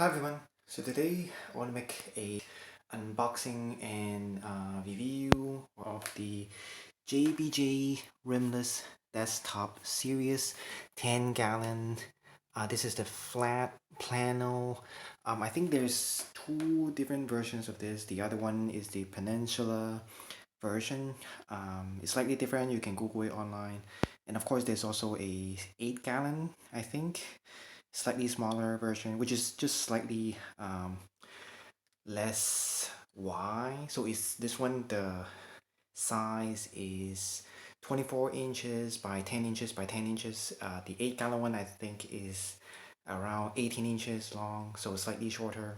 Hi everyone, so today I want to make a unboxing and review of the JBJ Rimless Desktop Series 10-gallon. This is the flat panel. I think there's two different versions of this. The other one is the Peninsula version. It's slightly different. You can Google it online. And of course, there's also a 8-gallon, I think, slightly smaller version, which is just slightly less wide. So is this one, the size is 24 inches by 10 inches by 10 inches. The 8-gallon one I think is around 18 inches long, so slightly shorter.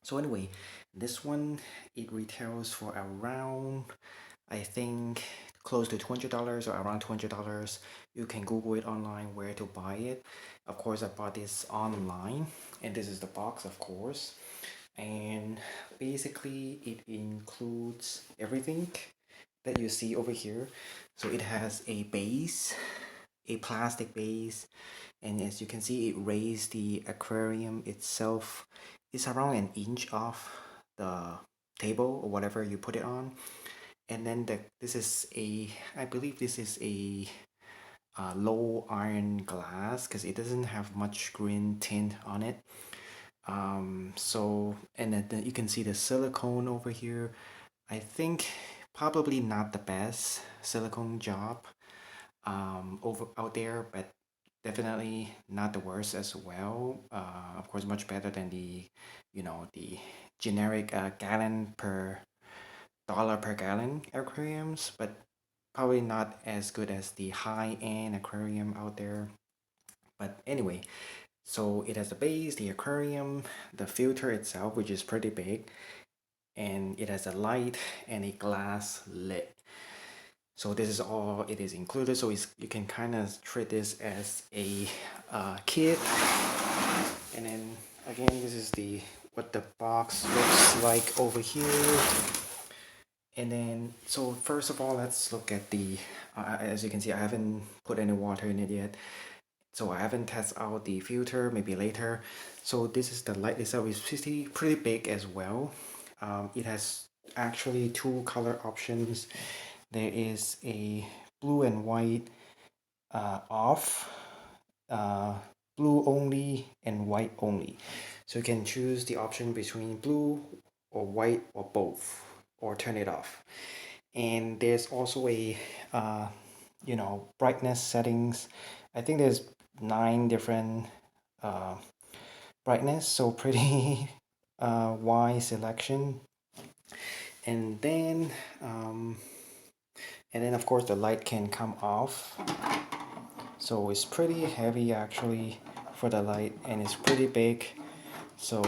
So anyway, this one, it retails for around, I think, close to $200 or around $200. You can Google it online where to buy it. Of course, I bought this online, and this is the box, of course. And basically, it includes everything that you see over here. So it has a base, a plastic base, and as you can see, it raised the aquarium itself. It's around an inch off the table or whatever you put it on. And then this is a, I believe this is a low iron glass because it doesn't have much green tint on it. So, and then you can see the silicone over here. I think probably not the best silicone job over out there, but definitely not the worst as well. Of course, much better than the, the generic gallon per dollar per gallon aquariums, but probably not as good as the high-end aquarium out there. But anyway, so it has the base, the aquarium, the filter itself, which is pretty big, and it has a light and a glass lid. So this is all it is included. So you can kind of treat this as a kit. And then again, this is what the box looks like over here. And then, so first of all, let's look at the, as you can see, I haven't put any water in it yet. So I haven't tested out the filter, maybe later. So this is the light itself. It's pretty big as well. It has actually two color options. There is a blue and white off, blue only and white only. So you can choose the option between blue or white or both, or turn it off. And there's also a brightness settings. I think there's 9 different brightness, so pretty wide selection. And then of course the light can come off, so it's pretty heavy actually for the light, and it's pretty big. So,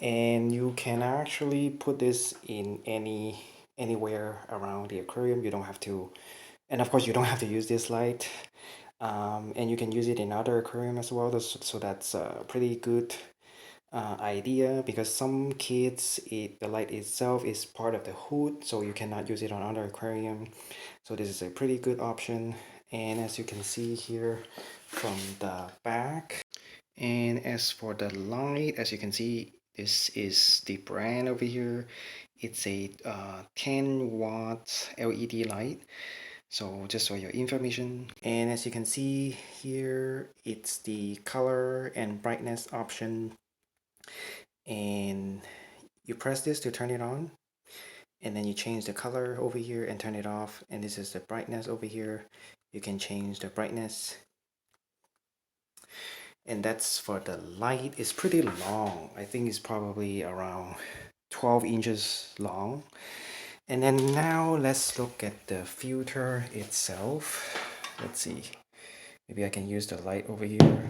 and you can actually put this in anywhere around the aquarium. You don't have to, and of course you don't have to use this light. And you can use it in other aquarium as well. So that's a pretty good idea, because some kids, the light itself is part of the hood, so you cannot use it on other aquarium. So this is a pretty good option. And as you can see here from the back, and as for the light, as you can see, this is the brand over here. It's a 10 watt LED light. So just for your information. And as you can see here, it's the color and brightness option, and you press this to turn it on, and then you change the color over here and turn it off. And this is the brightness over here. You can change the brightness, and that's for the light. It's pretty long. I think it's probably around 12 inches long. And then now let's look at the filter itself. Let's see, maybe I can use the light over here.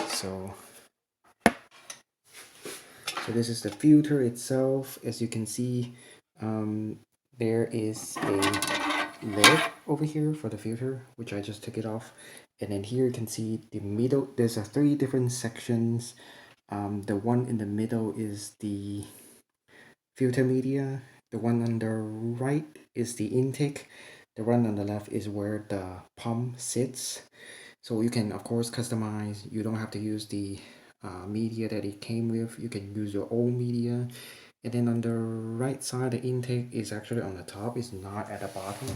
So this is the filter itself. As you can see, there is a lid over here for the filter, which I just took it off. And then here you can see the middle, there's 3 different sections. The one in the middle is the filter media. The one on the right is the intake. The one on the left is where the pump sits. So you can of course customize. You don't have to use the media that it came with. You can use your own media. And then on the right side, the intake is actually on the top. It's not at the bottom.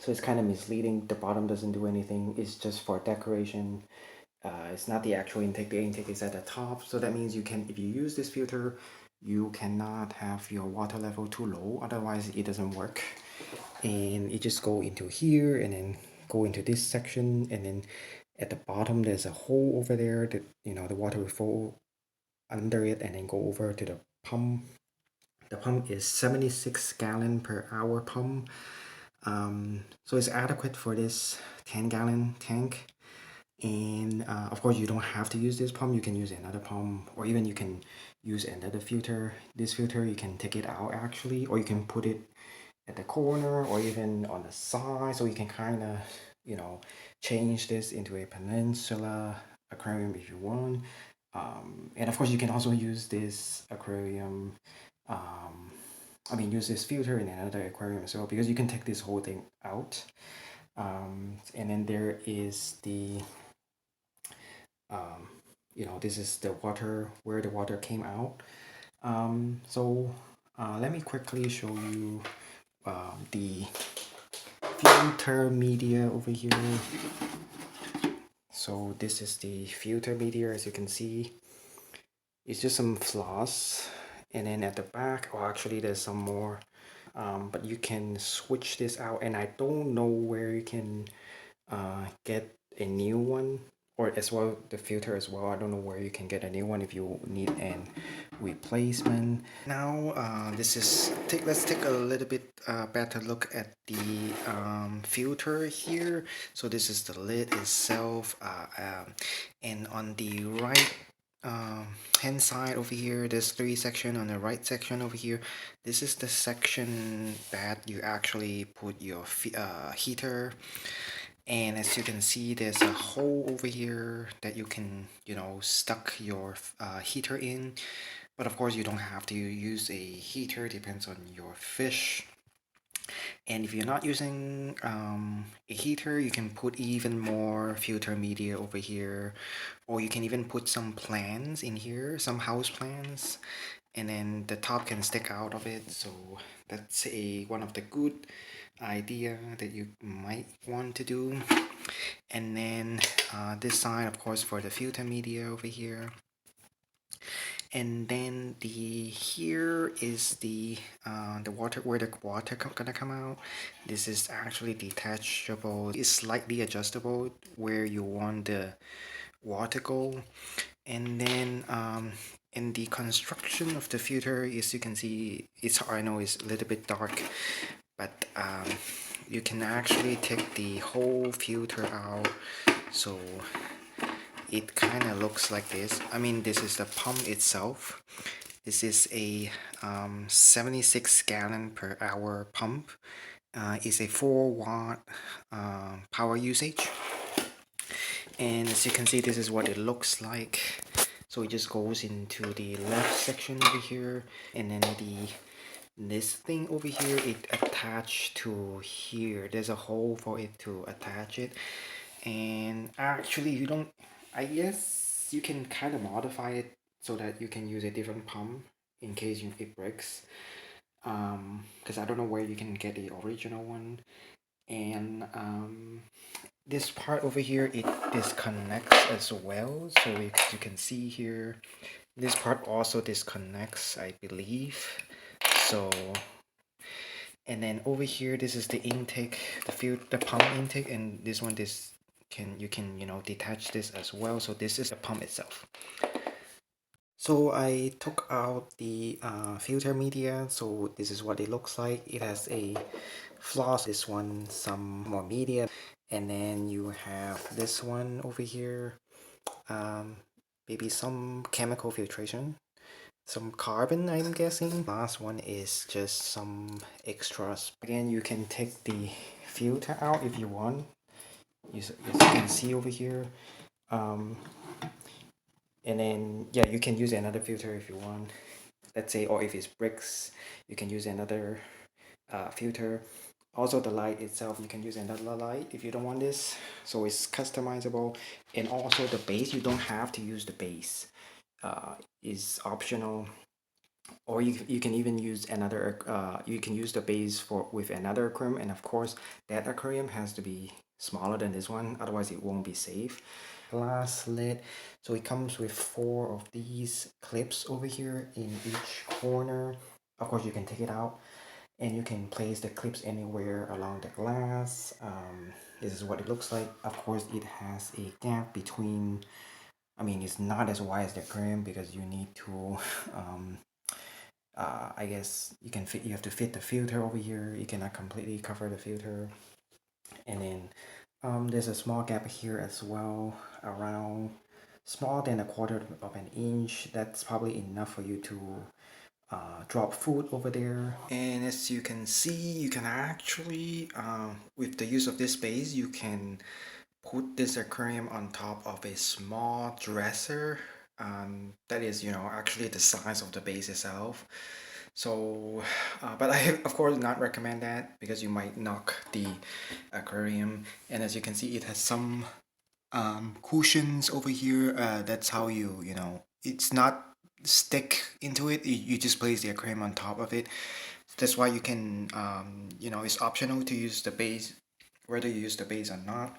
So it's kind of misleading. The bottom doesn't do anything. It's just for decoration. It's not the actual intake. The intake is at the top. So that means you can, if you use this filter, you cannot have your water level too low. Otherwise, it doesn't work. And it just go into here and then go into this section. And then at the bottom, there's a hole over there that, the water will flow under it and then go over to the pump. The pump is 76 gallon per hour pump. So it's adequate for this 10-gallon tank. And of course, you don't have to use this pump. You can use another pump, or even you can use another filter. This filter, you can take it out actually, or you can put it at the corner or even on the side. So you can kind of, change this into a peninsula aquarium if you want. And of course, you can also use this aquarium. Use this filter in another aquarium as well, because you can take this whole thing out. And then there is the this is the water, where the water came out. So let me quickly show you the filter media over here. So this is the filter media. As you can see, it's just some floss, and then at the back, actually there's some more, but you can switch this out, and I don't know where you can get a new one, or as well the filter as well. I don't know where you can get a new one if you need an replacement. Now let's take a little bit better look at the filter here. So this is the lid itself, and on the right hand side over here, there's 3 sections. On the right section over here, this is the section that you actually put your heater. And as you can see, there's a hole over here that you can, stuck your heater in. But of course, you don't have to use a heater, depends on your fish. And if you're not using a heater, you can put even more filter media over here. Or you can even put some plants in here, some house plants. And then the top can stick out of it. So that's one of the good idea that you might want to do. And then this side, of course, for the filter media over here. And then here is the water, where the water gonna come out. This is actually detachable. It's slightly adjustable where you want the water go. And then in the construction of the filter, as you can see, I know it's a little bit dark, but you can actually take the whole filter out. So it kind of looks like this. This is the pump itself. This is a 76 gallon per hour pump. It's a 4-watt power usage. And as you can see, this is what it looks like. So it just goes into the left section over here, and then this thing over here, it attached to here. There's a hole for it to attach it. And actually, you don't, I guess you can kind of modify it so that you can use a different pump in case it breaks. Because I don't know where you can get the original one. And this part over here, it disconnects as well. So you can see here, this part also disconnects, I believe. So, and then over here, this is the intake, the pump intake, and this one, you can detach this as well. So this is the pump itself. So I took out the filter media. So this is what it looks like. It has a floss, this one, some more media, and then you have this one over here, maybe some chemical filtration, some carbon, I'm guessing. Last one is just some extras. Again, you can take the filter out if you want. As you can see over here. And then, yeah, you can use another filter if you want. Let's say, or if it's bricks, you can use another filter. Also, the light itself, you can use another light if you don't want this. So it's customizable. And also the base, you don't have to use the base. Is optional. Or you can even use another, you can use the base for with another aquarium. And of course, that aquarium has to be smaller than this one. Otherwise, it won't be safe. Glass lid. So it comes with 4 of these clips over here in each corner. Of course, you can take it out and you can place the clips anywhere along the glass. This is what it looks like. Of course, it has a gap between, I mean, it's not as wide as the aquarium because you need to I guess you have to fit the filter over here. You cannot completely cover the filter. And then there's a small gap here as well, around smaller than 1/4 of an inch. That's probably enough for you to drop food over there. And as you can see, you can actually with the use of this space, you can put this aquarium on top of a small dresser that is, actually the size of the base itself. So but I of course not recommend that because you might knock the aquarium. And as you can see, it has some cushions over here. That's how it's not stick into it. You just place the aquarium on top of it. That's why you can it's optional to use the base, whether you use the base or not.